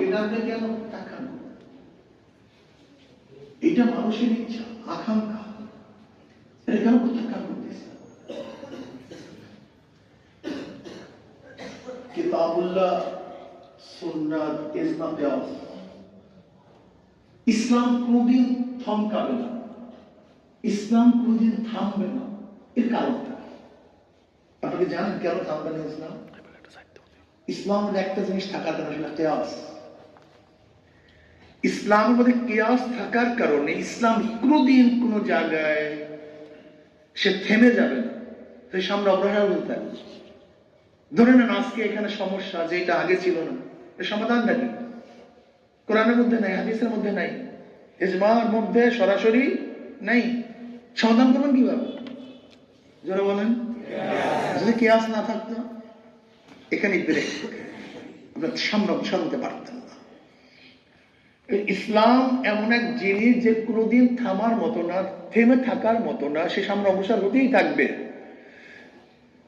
এটা আপনি কেন প্রত্যাখ্যান করবেন? এটা মানুষের ইচ্ছা, আকাঙ্ক্ষা, এটা কেন প্রত্যাখ্যান করতেছে? কিতাবুল্লাহ, সুন্নাত, ইজমা, কিয়াস। ইসলাম কোনদিন থমকাবে না, ইসলাম কোনদিন থামবে না। এর কারণটা আপনাকে জানেন কেন থামবে না ইসলাম? ইসলামের একটা জিনিস থাকার কারণে, সেটা কিয়াস। ইসলামের মধ্যে কিয়াস থাকার কারণে ইসলাম কোনদিন কোন জায়গায় সে থেমে যাবে না, সে সামনে অগ্রসর হতে থাকবে। ধরে নেন আজকে এখানে সমস্যা, যেটা আগে ছিল না, এর সমাধান নাকি কোরআনের মধ্যে নাই, হাদিসের মধ্যে নাই, ইজমার মধ্যে সরাসরি নাই। সমাধান করবেন কিভাবে? জোরে বলেন। যদি কিয়াস না থাকতো, এখানে ব্রেক, আপনার সামনে অগ্রসর হতে পারতেন না। ইসলাম এমন এক জিনিস যে কোনোদিন থামার মতো না, থেমে থাকার মতো না, সে সামনে অগ্রসর হতেই থাকবে।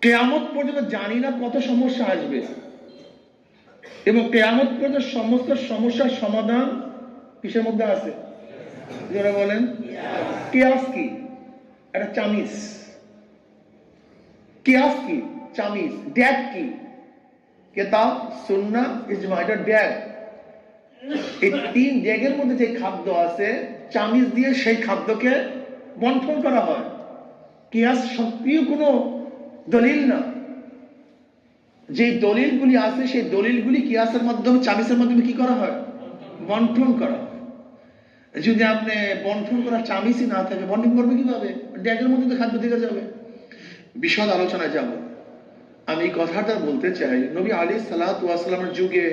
কিয়ামত পর্যন্ত জানি না কত সমস্যা আসবে, এবং কিয়ামত পর্যন্ত সমস্ত সমস্যার সমাধান কিসের মধ্যে আছে? যারা বলেন কিয়াস কি? একটা চামিচ। কিয়াস কি? চামিচ। ড্যাগ কি? কিতাব, সুন্নাহ, ইজমা। এটা ড্যাগ। এই তিন ড্যাগের মধ্যে যে খাদ্য আছে, চামিচ দিয়ে সেই খাদ্যকে বন্টন করা হয়। কিয়াস সক্রিয় কোনো দলিল না। যে দলিলগুলি আছে, সেই দলিলগুলি কিয়াসের মাধ্যমে, চামিচের মাধ্যমে কি করা হয়? বন্টন করা হয়। যদি আপনি বন্টন করা চামিচই না থাকে, বন্টন করবে কিভাবে? ড্যাগের মধ্যে তো খাদ্য থেকে যাবে। বিশদ আলোচনায় যাব। আমি কথাটা বলতে চাই, নবী আলাইহিস সালাতু ওয়াস সালামের যুগে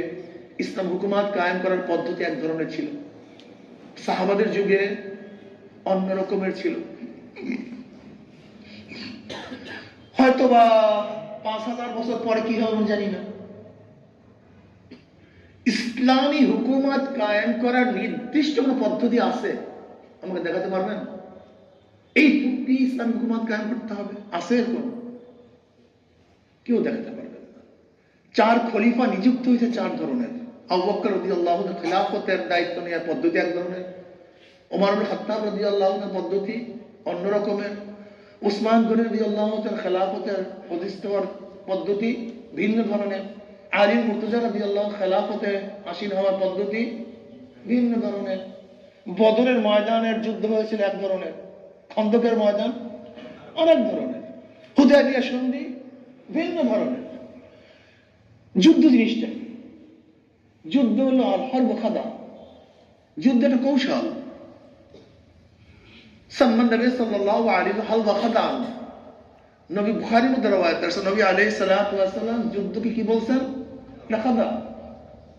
ইসলাম হুকুমাত কায়েম করার পদ্ধতি এক ধরনের ছিল, সাহাবাদের যুগে অন্য রকমের ছিল। হয়তোবা 5000 বছর পরে কি হবে জানি না। ইসলামী হুকুমত কায়েম করার নির্দিষ্ট কোন পদ্ধতি আছে? আমাকে দেখাতে পারবেন? এই পদ্ধতি ইসলামী হুকুমত কায়েম করতে হবে, আছে এরকম? কেউ দেখাতে পারবেন না। 4 খলিফা নিযুক্ত হয়েছে 4 ধরনের। আবু বকর রাদিয়াল্লাহু আনহু খেলাফতের দায়িত্ব নেওয়ার পদ্ধতি এক ধরনের, ওমর ইবনে খাত্তাব রাদিয়াল্লাহু আনহু পদ্ধতি অন্য রকমের, উসমান গনি রাদিয়াল্লাহু আনহু খেলাফতের প্রতিষ্ঠার পদ্ধতি ভিন্ন ধরনের, আলী মুর্তজা রাদিয়াল্লাহু আনহু খেলাফতে আসীন হওয়ার পদ্ধতি ভিন্ন ধরনের, বদরের ময়দানের যুদ্ধ হয়েছিল এক ধরনের, খন্দকের ময়দান অনেক ধরনের, হুদায়বিয়া সন্ধি ভিন্ন ধরনের। যুদ্ধ জিনিসটা, যুদ্ধ হলো হরব খাদা, যুদ্ধ একটা কৌশল। সাম্মান নবী সাল্লাল্লাহু আলাইহি হালওয়া খাদান, নবী বুখারীর মধ্যে রওয়ায়াত আছে, নবী আলাইহিস সালাতু ওয়াস সালাম যুদ্ধকে কি বলছেন? খাদা।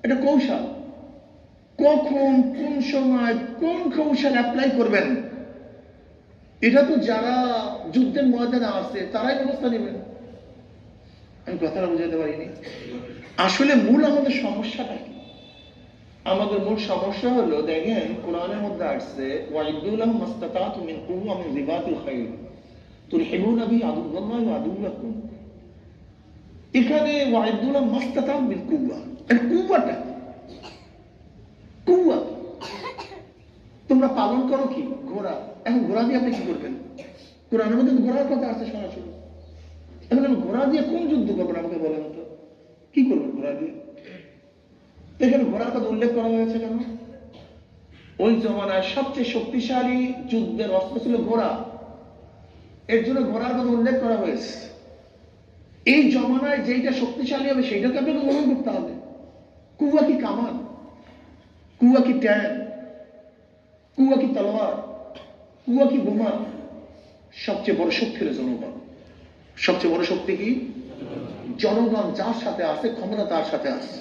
এটা কৌশল। কখন, কোন সময়, কোন কৌশল অ্যাপ্লাই করবেন, এটা তো যারা যুদ্ধের ময়দানে আছে তারাই ব্যবস্থা নেবেন। আমি কথাটা বুঝাতে পারিনি। আসলে মূল আমাদের সমস্যাটা কি? আমাদের মূল সমস্যা হলো, দেখেন কোরআনের মধ্যে আসছে ওয়াইদু লাহুম মাসতাতাতু মিন কুওয়া মিন রিবাতিল খাইল তুরহিবুনা বিহি আদুওয়াল্লাহি ওয়া আদুওয়াকুম। এখানে ওয়াইদু লাহুম মাসতাতাতু মিন কুওয়া, এই কুওয়াটা, কুওয়া তোমরা পালন করো কি? ঘোড়া। এখন ঘোড়া দিয়ে আপনি কি করবেন? কোরআনের মধ্যে ঘোড়ার কথা আছে সরাসরি। এখন আমি ঘোড়া দিয়ে কোন যুদ্ধ করবেন আমাকে বলেন তো? কি করবেন ঘোড়া দিয়ে? এখানে ঘোড়ার কথা উল্লেখ করা হয়েছে কেন? ওই জমানায় সবচেয়ে শক্তিশালী যুদ্ধের অস্ত্র ছিল ঘোড়া, এর জন্য ঘোড়ার কথা উল্লেখ করা হয়েছে। এই জমানায় যেটা শক্তিশালী হবে সেইটাকে আপনাকে গ্রহণ করতে হবে। কুয়া কি কামান, কুয়া কি ট্যাঙ্ক, কুয়া কি তলোয়ার, কুয়া কি বোমা? সবচেয়ে বড় শক্তি হলো জনগণ। সবচেয়ে বড় শক্তি কি? জনগণ যার সাথে আছে, ক্ষমতা তার সাথে আছে।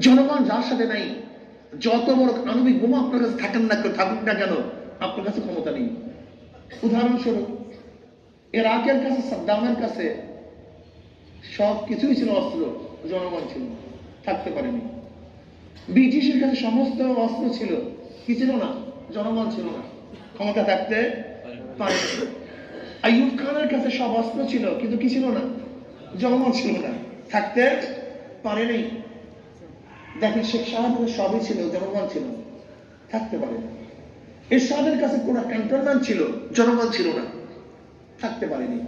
জনগণ যার সাথে নাই, যত বড় আণবিক বোমা আপনার কাছে থাকুক না কেন, আপনার কাছে ক্ষমতা নেই। উদাহরণস্বরূপ, ইরাকের কাছে, সাদ্দামের কাছে সব কিছুই ছিল অস্ত্র, জনগণ ছিল, থাকতে পারেনি। ব্রিটিশের কাছে সমস্ত অস্ত্র ছিল, কি ছিল না? জনগণ ছিল না, ক্ষমতা থাকতে পারেনি। আইয়ুব খানের কাছে সব অস্ত্র ছিল, কিন্তু কি ছিল না? জনগণ ছিল না, থাকতে পারেনি। দেখেন শেখ শাহজাহানের সবই ছিল, জনগণ ছিল না, থাকতে পারে না। এরশাদের কাছে কোন ক্যান্টনমেন্ট ছিল, জনগণ ছিল না, থাকতে পারেনি।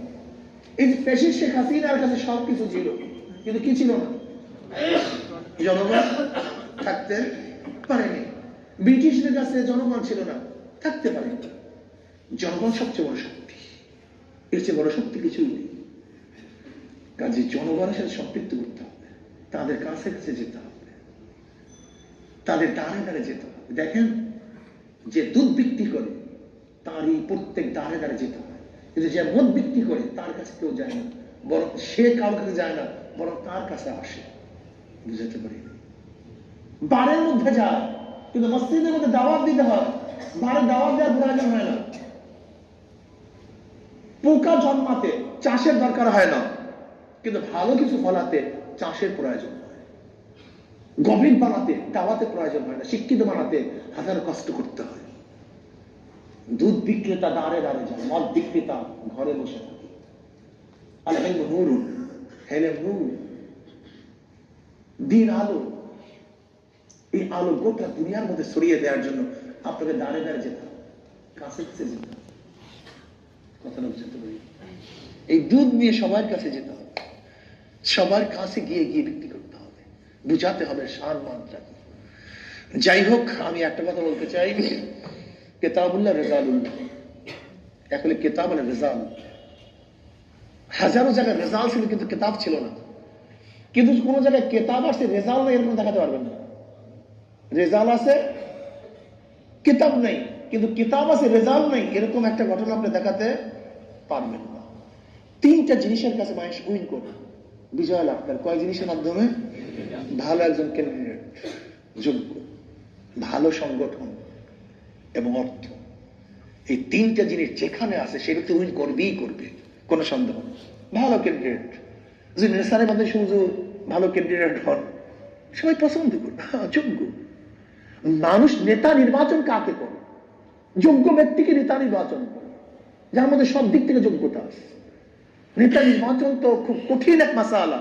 এই যে ফ্যাসিস্ট শেখ হাসিনার কাছে সবকিছু ছিল, কিন্তু কি ছিল না? জনগণ থাকতে পারেনি। ব্রিটিশদের কাছে জনগণ ছিল না, থাকতে পারেনি। জনগণ সবচেয়ে বড় শক্তি, এর চেয়ে বড় শক্তি কিছুই নেই। কাজে জনগণের সাথে সম্পৃক্ত করতে হবে, তাদের কাছে কাছে যেতে হবে, তাদের দ্বারে দ্বারে যেতে হবে। দেখেন যে দুধ বিক্রি করে তারই প্রত্যেক দ্বারে দ্বারে যেতে হয়, কিন্তু যে মদ বিক্রি করে তার কাছে কেউ যায় না, বরং সে কারোর কাছে যায় না, বরং তার কাছে আসে। বুঝাতে পারি? বারের মধ্যে যায়, কিন্তু মসজিদের মধ্যে দাওয়াত দিতে হয়, বারে দাওয়াত দেওয়ার প্রয়োজন হয় না। পোকা জন্মাতে চাষের দরকার হয় না, কিন্তু ভালো কিছু ফলাতে চাষের প্রয়োজন হয়। গভীর বানাতে দাওয়াতে প্রয়োজন হয় না, শিক্ষিত বানাতে হাজারো কষ্ট করতে হয়। দুধ বিক্রেতা দাঁড়ে দাঁড়ে যায়, মদ বিক্রেতা ঘরে বসে থাকে। দিন আলো, এই আলো গোটা দুনিয়ার মধ্যে ছড়িয়ে দেওয়ার জন্য আপনাকে দাঁড়ে দাঁড়ে যেতে হবে, কাছে কাছে যেতে হবে। কথা বুঝতে পারি? এই দুধ নিয়ে সবার কাছে যেতে হবে, সবার কাছে গিয়ে গিয়ে বিক্রি করতে হবে, বুঝাতে হবে সার মাত্রা। যাই হোক, আমি একটা কথা বলতে চাই, কেতাবুল্লাহ রেজালুল্লাহ, এখন কেতাব আল রেজাল। হাজারো জায়গায় রেজাল ছিল, কিন্তু কেতাব ছিল না। কিন্তু কোন জায়গায় কেতাব আসছে রেজাল নেই, এরকম দেখাতে পারবেন না। রেজাল আছে, কিতাব নেই, কিন্তু কিতাব আছে, রেজাল নেই, এরকম একটা ঘটনা আপনি দেখাতে পারবেন না। তিনটা জিনিসের কাছে মানুষ উইন করে, বিজয় লাভ করে। কয় জিনিসের মাধ্যমে? ভালো একজন ক্যান্ডিডেট, যোগ্য, ভালো সংগঠন এবং অর্থ। এই তিনটা জিনিস যেখানে আছে সে ব্যক্তি উইন করবেই করবে, কোনো সন্দেহ নেই। ভালো ক্যান্ডিডেট, যদি নেশারের মধ্যে শুধু ভালো ক্যান্ডিডেট হন, সবাই পছন্দ করবে, যোগ্য মানুষ। নেতা নির্বাচন কাকে করে? যোগ্য ব্যক্তিকে নেতা নির্বাচন করে, যার মধ্যে সব দিক থেকে যোগ্যতা আছে। নেতা নির্বাচন তো খুব কঠিন এক মাসালা।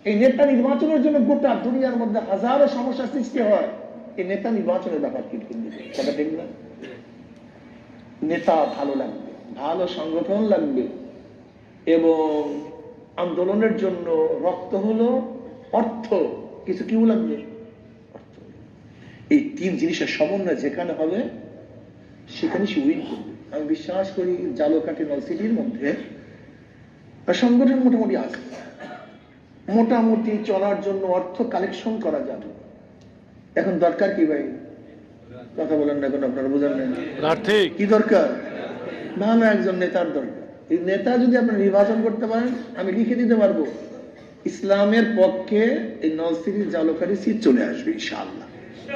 এই নেতা নির্বাচনের জন্য গোটা দুনিয়ার মধ্যে হাজারো সমস্যা সৃষ্টি হয়। এই নেতা নির্বাচনের ব্যাপার কি কথা ঠিক না? নেতা ভালো লাগবে, ভালো সংগঠন লাগবে, এবং আন্দোলনের জন্য রক্ত হলো অর্থ, কিছু কিউ লাগবে। এই তিন জিনিসের সমন্বয় যেখানে হবে সেখানে সে উইন করবে। আমি বিশ্বাস করি জালকাঠি নলসিটির মধ্যে সংগঠন মোটামুটি আছে, মোটামুটি চলার জন্য অর্থ কালেকশন করা যাবে। এখন দরকার কি ভাই? কথা বলেন না, এখন আপনারা বুঝেন না কি দরকার? ভালো একজন নেতার দরকার। এই নেতা যদি আপনি নির্বাচন করতে পারেন, আমি লিখে দিতে পারবো ইসলামের পক্ষে এই নলসিটির জালকাঠি সিট চলে আসবে ইনশাআল্লাহ।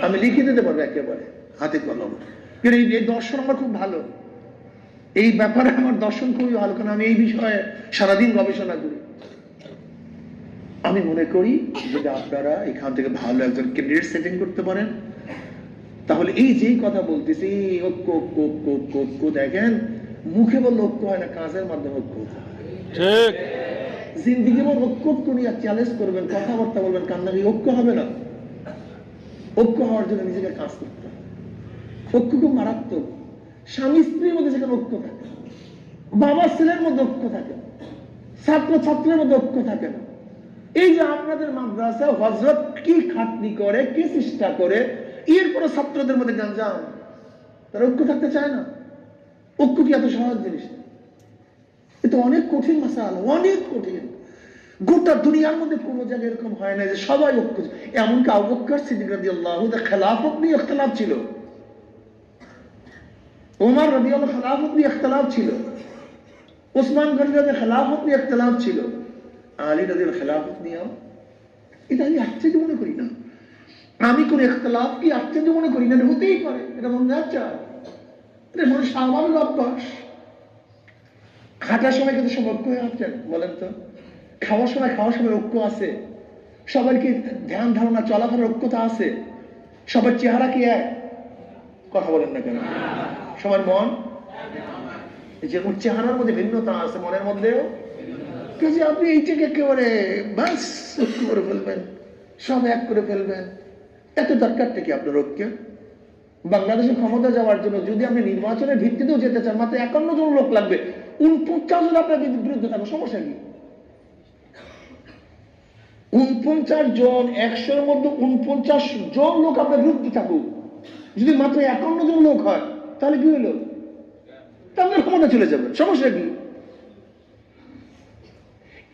আমি লিখে দিতে পারবো একেবারে হাতে কলম। কিন্তু এই দর্শন আমার খুব ভালো, এই ব্যাপারে আমার দর্শন খুবই ভালো, কারণ আমি এই বিষয়ে সারাদিন গবেষণা করি। আমি মনে করি যদি আপনারা এখান থেকে ভালো একজন ক্যান্ডিডেট সেটিং করতে পারেন, তাহলে এই যেই কথা বলতেছি ঐক্য ঐক্য ঐক্য ঐক্য ঐক্য, দেখেন মুখে বললে ঐক্য হয় না, কাজের মাধ্যমে ঐক্য হতে হয়। ঠিক জিন্দিগি বল ঐক্য নিয়ে চ্যালেঞ্জ করবেন, কথাবার্তা বলবেন, কান্নাকি, ঐক্য হবে না। ঐক্য হওয়ার জন্য নিজেকে কাজ করতে হবে। ঐক্য খুব মারাত্মক। স্বামী স্ত্রীর মধ্যে যেখানে ঐক্য থাকে, বাবা ছেলের মধ্যে ঐক্য থাকে, ছাত্র ছাত্রের মধ্যে ঐক্য থাকে না। এই যে আপনাদের মাদ্রাসা হযরত কি খাটনি করে, কি চেষ্টা করে, এরপরে ছাত্রদের মধ্যে গাঞ্জাম, তারা ঐক্য থাকতে চায় না। ঐক্য কি এত সহজ জিনিস? এটা অনেক কঠিন মাসালা, অনেক কঠিন। গোটা দুনিয়ার মধ্যে কোনো জায়গায় এরকম হয় না যে সবাই ঐক্য। এমনকি আবু বকর সিদ্দিক রাদিয়াল্লাহু তাআলা খেলাফত নিয়ে ইখতিলাফ ছিল, ওমর রাদিয়াল্লাহু খেলাফত নিয়ে ইখতিলাফ ছিল, ওসমান গনি রাদিয়াল্লাহু খেলাফত নিয়ে ইখতিলাফ ছিল, আলী রাদিয়াল্লাহু খেলাফত নিয়েও। এটা আমি আশ্চর্য মনে করি না। আমি কোন ইখতিলাফ কি আশ্চর্য মনে করি না, এটা হতেই পারে, এটা মনে যাচ্ছে, এটা মনে স্বাভাবিক অভ্যাস। হাঁটার সময় কিন্তু সব ঐক্য হয়ে আসছেন, বলেন তো? খাওয়ার সময় ঐক্য আছে, সবার কি ধ্যান ধারণা চলাফেরার ঐক্যতা আছে? সবার চেহারা কি এক? কথা বলেন না কেন? সবার মন, যেমন চেহারার মধ্যে ভিন্নতা আছে, মনের মধ্যেও। আপনি এইটাকে একেবারে বাস ঐক্য করে ফেলবেন, সব এক করে ফেলবেন। এত দরকারটা কি আপনার ঐক্য? বাংলাদেশে ক্ষমতা যাওয়ার জন্য যদি আপনি নির্বাচনের ভিত্তিতেও যেতে চান, মাত্র 51 জন লোক লাগবে, 49 জন আপনার বিরুদ্ধে থাকবে, সমস্যা কি? 49 জন, 100-এর মধ্যে 49 জন লোক আপনার বিরুদ্ধে থাকুক, যদি মাত্র 51 জন লোক হয়, তাহলে কি হলো? তাহলে ক্ষমতা চলে যাবে, সমস্যা কি?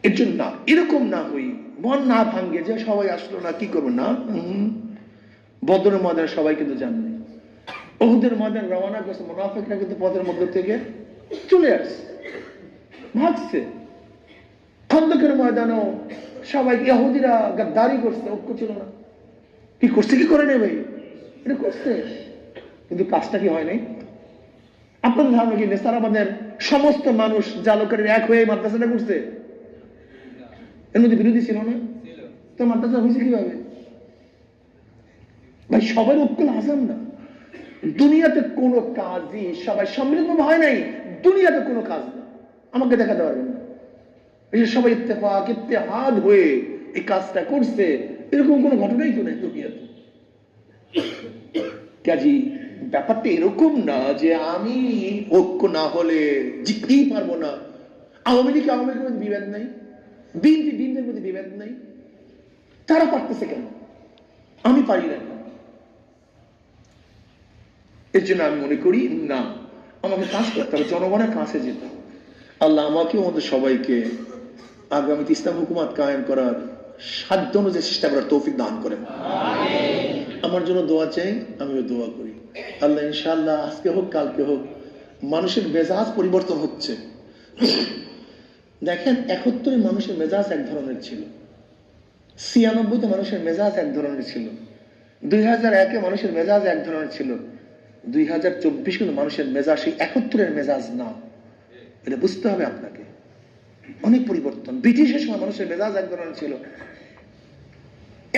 এর জন্য না, এরকম না হই, মন না ভাঙ্গে যে সবাই আসলো না, কি করবো না। বদরের ময়দানে সবাই কিন্তু জানবে, উহুদের ময়দান রওনা করছে, মুনাফিকরা কিন্তু পথের মধ্যে থেকে চলে আসছে, ভাগছে। খন্দকের ময়দানেও সবাই ইহুদিরা গাদ্দারি করছে, ঐক্য ছিল না। কি করছে, কি করে নেই ভাই, এটা করছে, কিন্তু কাজটা কি হয় নাই? আপনাদের ধারণা কি নেসারাবাদের সমস্ত মানুষ জালকারীর এক হয়ে মাদ্রাসাটা করছে? এর মধ্যে বিরোধী ছিল না? তো মাদ্রাসা হয়েছে কিভাবে ভাই? সবাই ঐক্য লাজম না। দুনিয়াতে কোনো কাজই সবাই সম্মিলিত হয় নাই, দুনিয়াতে কোনো কাজ না, আমাকে দেখাতে পারবেন না এই যে সবাই ইত্তেফাক ইত্তেহাদ হয়ে এই কাজটা করছে, এরকম কোনো ঘটনাই তো নেই দুনিয়াতে। কাজী ব্যাপারটা এরকম না যে আমি ঐক্য না হলে জিততেই পারবো না। আওয়ামী লীগ আওয়ামী লীগের মধ্যে বিভেদ নাই, বিএনপি বিএনপির মধ্যে বিভেদ নাই, তারা পারতেছে কেন, আমি পারি না? এর জন্য আমি মনে করি না, আমাকে কাজ করতে হবে, জনগণের কাছে যেতে হবে। আল্লাহ আমাকে আমাদের সবাইকে আগামীতে ইসলাম হুকুমত কায়েম করার সাধ্য অনুযায়ী চেষ্টা করার তৌফিক দান করেন। আমার জন্য দোয়া চাই, আমিও দোয়া করি। আল্লাহ ইনশাআল্লাহ আজকে হোক কালকে হোক মানুষের মেজাজ পরিবর্তন হচ্ছে। দেখেন 71-এ মানুষের মেজাজ এক ধরনের ছিল, 96-তে মানুষের মেজাজ এক ধরনের ছিল, 2001-এ মানুষের মেজাজ এক ধরনের ছিল, 2024 কিন্তু মানুষের মেজাজ সেই 71-এর মেজাজ না। এটা বুঝতে হবে আপনাকে, অনেক পরিবর্তন। ব্রিটিশের সময় মানুষের মেজাজ এক ধরনের ছিল।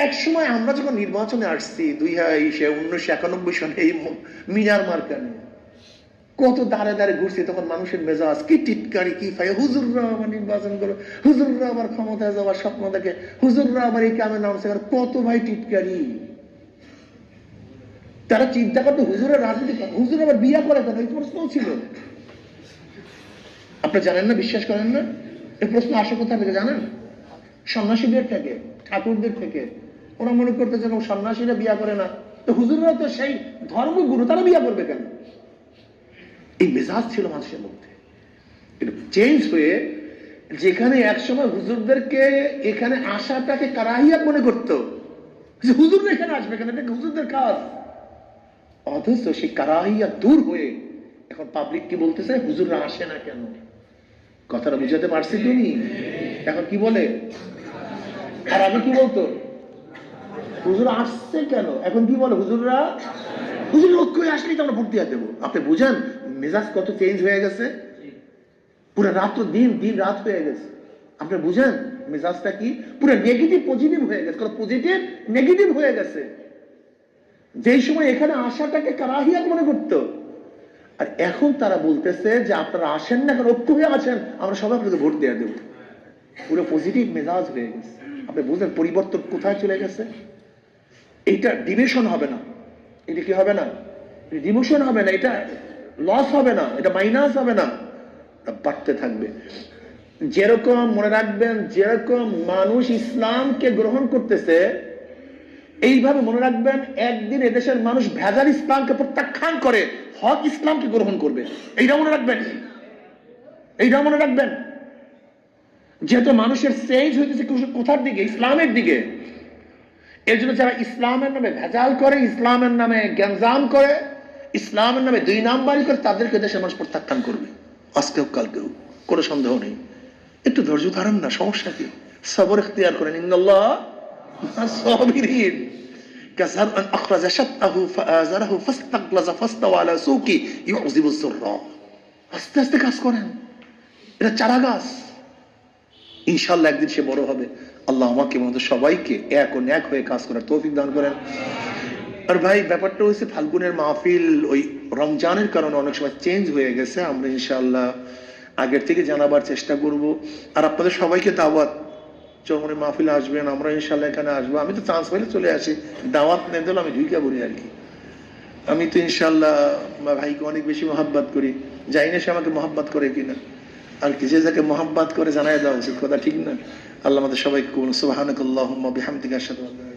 এক সময় আমরা যখন নির্বাচনে আসছি 1991 সালে এই মিনার মার্কা নিয়ে কত দাঁড়ে দাঁড়ে ঘুরছি, তখন মানুষের মেজাজ কি টিটকারি, কি ফাই, হুজুররা আবার নির্বাচন করো, হুজুররা আবার ক্ষমতায় যাওয়ার স্বপ্ন দেখে, হুজুররা আবার এই কামে নামছে, কত ভাই টিটকারি। তারা চিন্তা করতো হুজুরের রাজনীতি, হুজুর আবার বিয়া করে কেন, এই প্রশ্নও ছিল। আপনি জানেন না, বিশ্বাস করেন না, এই প্রশ্ন আসে কোথা থেকে জানেন? সন্ন্যাসীদের থেকে, ঠাকুরদের থেকে। ওরা মনে করতে যেন সন্ন্যাসীরা বিয়া করে না, তো হুজুররা তো সেই ধর্মগুরু, তারা বিয়া করবে কেন? এই মেজাজ ছিল মানুষের মধ্যে। চেঞ্জ হয়ে যেখানে একসময় হুজুরদেরকে এখানে আসাটাকে কারাহিয়াত মনে করতো, যে হুজুররা এখানে আসবে কেন, এটা হুজুরদের কাজ, অথচ সেই কারাহিয়াত দূর হয়ে এখন পাবলিক কি বলতেছে, হুজুররা আসে না কেন। কথাটা বুঝাতে পারছি তুমি? এখন কি বলে, আর আগে কি বলতো, হুজুর আসছে কেন, এখন কি বলে, হুজুররা, হুজুর ঐক্য হয়ে আসলেই তো আমরা ভোট দিয়ে দেবো। আপনি বুঝেন মেজাজ কত চেঞ্জ হয়ে গেছে, পুরো রাত দিন, দিন রাত হয়ে গেছে। আপনি বুঝেন মেজাজটা কি, পুরো নেগেটিভ পজিটিভ হয়ে গেছে, পজিটিভ নেগেটিভ হয়ে গেছে। যেই সময় এখানে আসাটাকে কারাহিয়াত মনে করতো, আর এখন তারা বলতেছে যে আপনারা আসেন না কেন, ঐক্য হয়ে আছেন, আমরা সবাই আপনাদের ভোট দিয়ে দেবো। পুরো পজিটিভ মেজাজ হয়ে গেছে। আপনি বুঝলেন পরিবর্তন কোথায় চলে গেছে। এইটা ডিভিশন হবে না, এটা কি হবে না, ডিভিশন হবে না, এটা লস হবে না, এটা মাইনাস হবে না, বাড়তে থাকবে। যেরকম মনে রাখবেন, যেরকম মানুষ ইসলামকে গ্রহণ করতেছে, এইভাবে মনে রাখবেন একদিন এদেশের মানুষ ভেজাল ইসলামকে প্রত্যাখ্যান করে হক ইসলামকে গ্রহণ করবে। এইটা মনে রাখবেন, এইটা মনে রাখবেন। যেহেতু মানুষের চেঞ্জ হইতেছে কোথার দিকে, ইসলামের দিকে। এর জন্য যারা ইসলামের নামে ভেজাল করে, ইসলামের নামে গ্যাঞ্জাম করে, ইসলামের নামে দুই নাম্বারি করে, তাদেরকে দেশের মানুষ প্রত্যাখ্যান করবে, আজকেও কালকেও, কোনো সন্দেহ নেই। একটু ধৈর্য ধারণ না, সমস্যা কি, সবর ইখতিয়ার করেন। ইন্নাল্লাহ সাবিরিন কাযার আন আখরাজা শাতআহু ফাআযারাহু ফাস্তাগলাযা ফাস্তাওয়া আলা সুকি ইউযিবু যুররা। আস্তে আস্তে কাজ করেন, এটা চারা গাছ, ইনশাআল্লাহ একদিন সে বড় হবে। আল্লাহ আমাকে আমাদের সবাইকে এক ও ন্যাক হয়ে কাজ করার তৌফিক দান করেন। আর ভাই ব্যাপারটা হয়েছে ফাল্গুনের মাহফিল ওই রমজানের কারণে অনেক সময় চেঞ্জ হয়ে গেছে। আমরা ইনশাআল্লাহ আগের থেকে জানাবার চেষ্টা করব। আর আপনাদের সবাইকে দাওয়াত, চরমনে মাহফিলে আসবেন, আমরা ইনশাল্লাহ এখানে আসবো। আমি তো চান্স পাইলে চলে আসি, দাওয়াত নেই দিলে আমি ঢুকে পড়ি আর কি। আমি তো ইনশাল্লাহ ভাইকে অনেক বেশি মহাব্বত করি, জানি না সে আমাকে মহাব্বত করে কিনা। আর কি, যে যাকে মহাব্বত করে জানাই দেওয়া উচিত, কথা ঠিক না? আল্লাহ আমাদের সবাইকে সুবহানাকাল্লাহুম্মা বিহামদিকা আশহাদু আল্লা